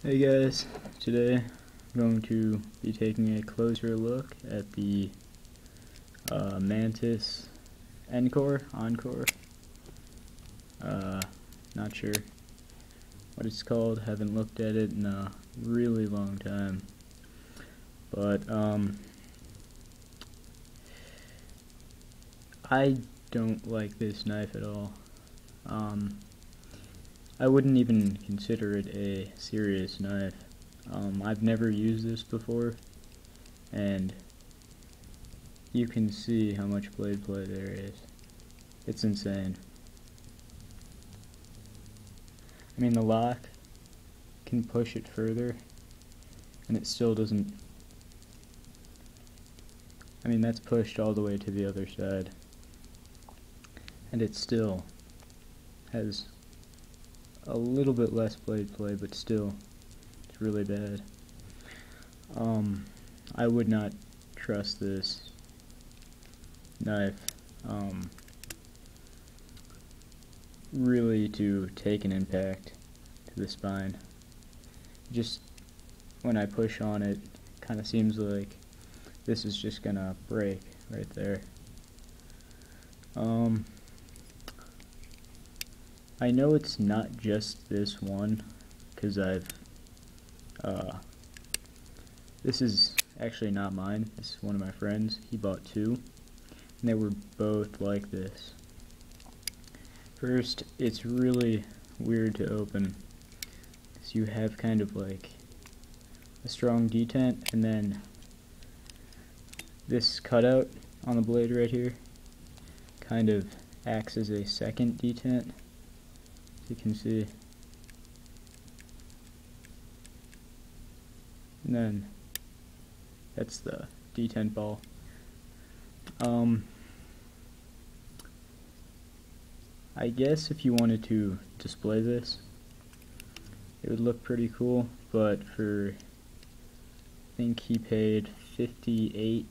Hey guys, today I'm going to be taking a closer look at the Mantis Encore. Not sure what it's called, haven't looked at it in a really long time, but I don't like this knife at all. I wouldn't even consider it a serious knife. I've never used this before, and you can see how much blade play there is. It's insane. I mean, the lock can push it further, and it still doesn't. I mean, that's pushed all the way to the other side, and it still has a little bit less blade play, but still, it's really bad. I would not trust this knife, really to take an impact to the spine. Just when I push on it, kind of seems like this is just gonna break right there. I know it's not just this one, because this is actually not mine, this is one of my friends. He bought two, and they were both like this. First, it's really weird to open, because you have kind of like a strong detent, and then this cutout on the blade right here kind of acts as a second detent. You can see, and then that's the detent ball. I guess if you wanted to display this, it would look pretty cool, but I think he paid $58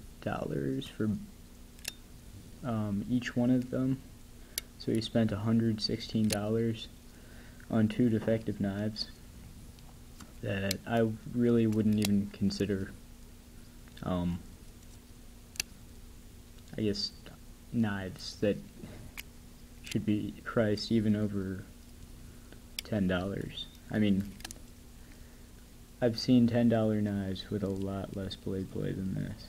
for each one of them, so he spent $116 on two defective knives that I really wouldn't even consider, I guess, knives that should be priced even over $10. I mean, I've seen $10 knives with a lot less blade play than this.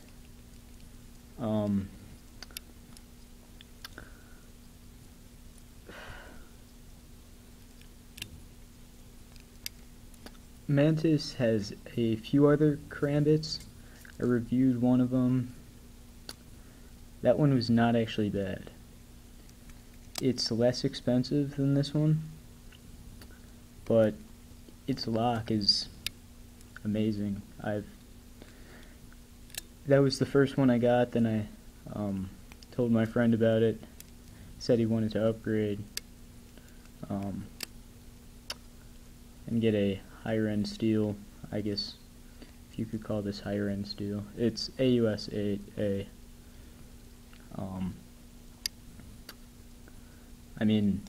Mantis has a few other Karambits. I reviewed one of them. That one was not actually bad. It's less expensive than this one, but its lock is amazing. That was the first one I got. Then I told my friend about it. Said he wanted to upgrade and get a higher end steel. I guess if you could call this higher end steel. It's AUS 8A. I mean,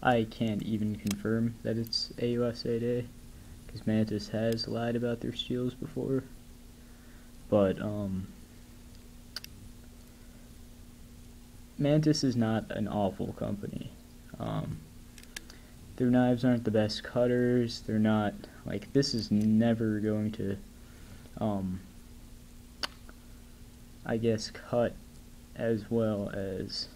I can't even confirm that it's AUS 8A, because Mantis has lied about their steels before, but Mantis is not an awful company. Their knives aren't the best cutters. They're not, like, this is never going to, I guess, cut as well as,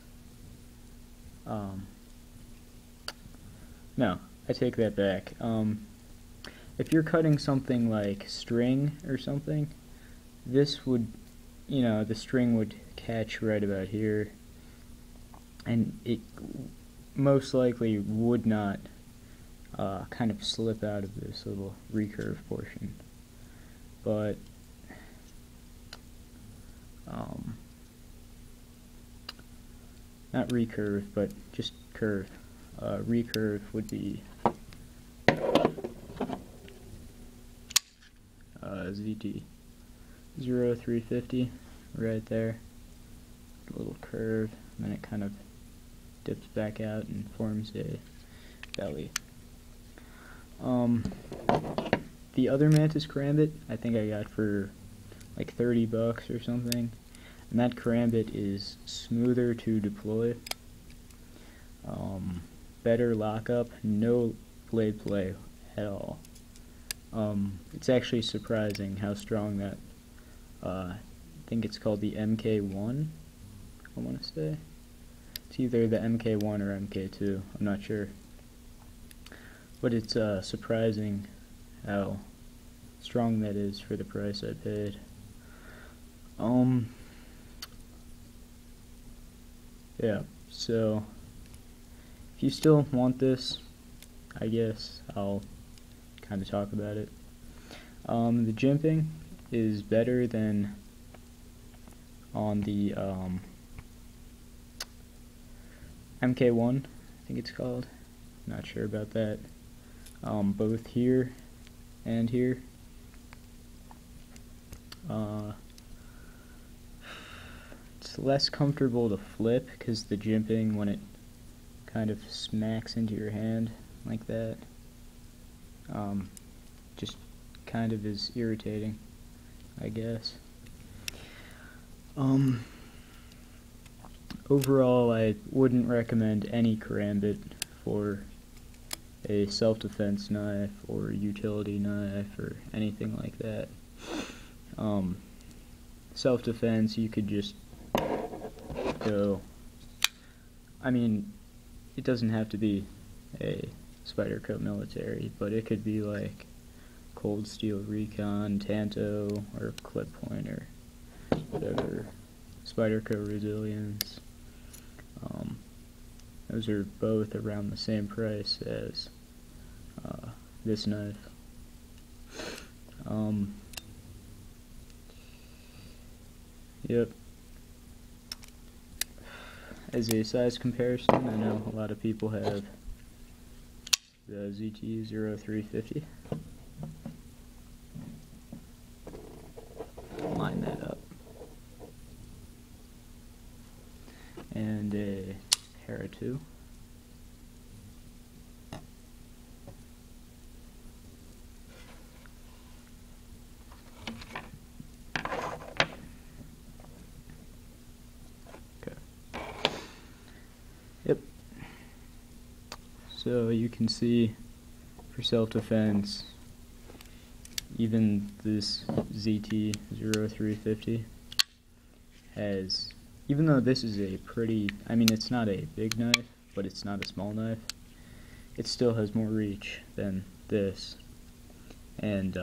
no, I take that back. If you're cutting something like string or something, this would, the string would catch right about here, and it most likely would not kind of slip out of this little recurve portion. But not recurve, but just curve. Recurve would be ZT 0350 right there. A little curve, and then it kind of dips back out and forms a belly. The other Mantis Karambit, I think I got for like 30 bucks or something, and that Karambit is smoother to deploy, better lockup, no blade play at all. It's actually surprising how strong that, I think it's called the MK1, I want to say. It's either the MK1 or MK2, I'm not sure. But it's surprising how strong that is for the price I paid. Yeah, so if you still want this, I guess I'll kind of talk about it. The jimping is better than on the MK1, I think it's called. Not sure about that. Both here and here. It's less comfortable to flip because the jimping, when it kind of smacks into your hand like that, just kind of is irritating, I guess. Overall, I wouldn't recommend any Karambit for a self-defense knife or utility knife or anything like that. Self-defense, you could just go, I mean, it doesn't have to be a Spyderco military, but it could be like Cold Steel Recon, Tanto, or Clip Point, or whatever, Spyderco Resilience. Those are both around the same price as this knife. Yep. As a size comparison, I know a lot of people have the ZT-0350. Line that up. And a Hera 2. Yep. So you can see for self-defense, even this ZT-0350 has, even though this is a pretty, I mean, it's not a big knife, but it's not a small knife, it still has more reach than this. And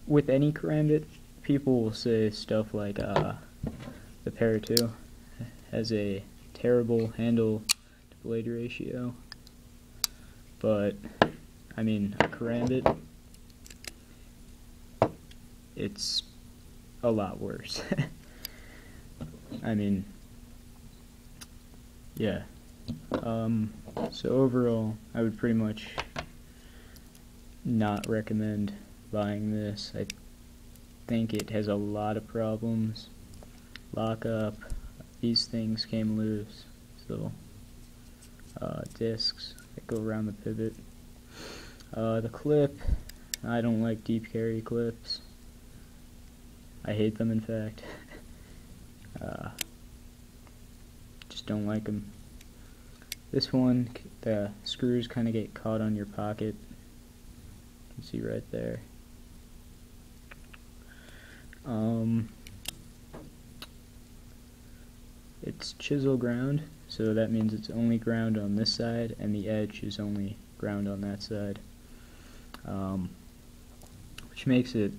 with any Karambit, people will say stuff like the Para 2 has a terrible handle to blade ratio, but I mean, a Karambit, it's a lot worse. I mean, yeah. So overall, I would pretty much not recommend buying this. I think it has a lot of problems. Lockup, these things came loose, so discs that go around the pivot. The clip, I don't like deep carry clips. I hate them, in fact. Just don't like them. This one, the screws kind of get caught on your pocket. You can see right there. It's chisel ground, so that means it's only ground on this side, and the edge is only ground on that side. Which makes it,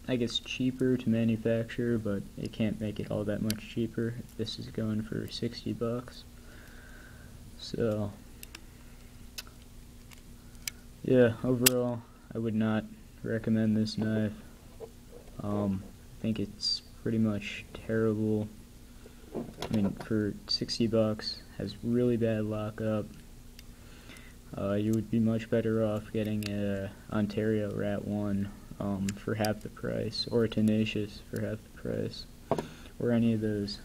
I guess, cheaper to manufacture, but it can't make it all that much cheaper. This is going for 60 bucks. So, yeah, overall, I would not recommend this knife. I think it's pretty much terrible. I mean, for 60 bucks, has really bad lockup. You would be much better off getting a Ontario Rat 1 for half the price, or a Tenacious for half the price, or any of those.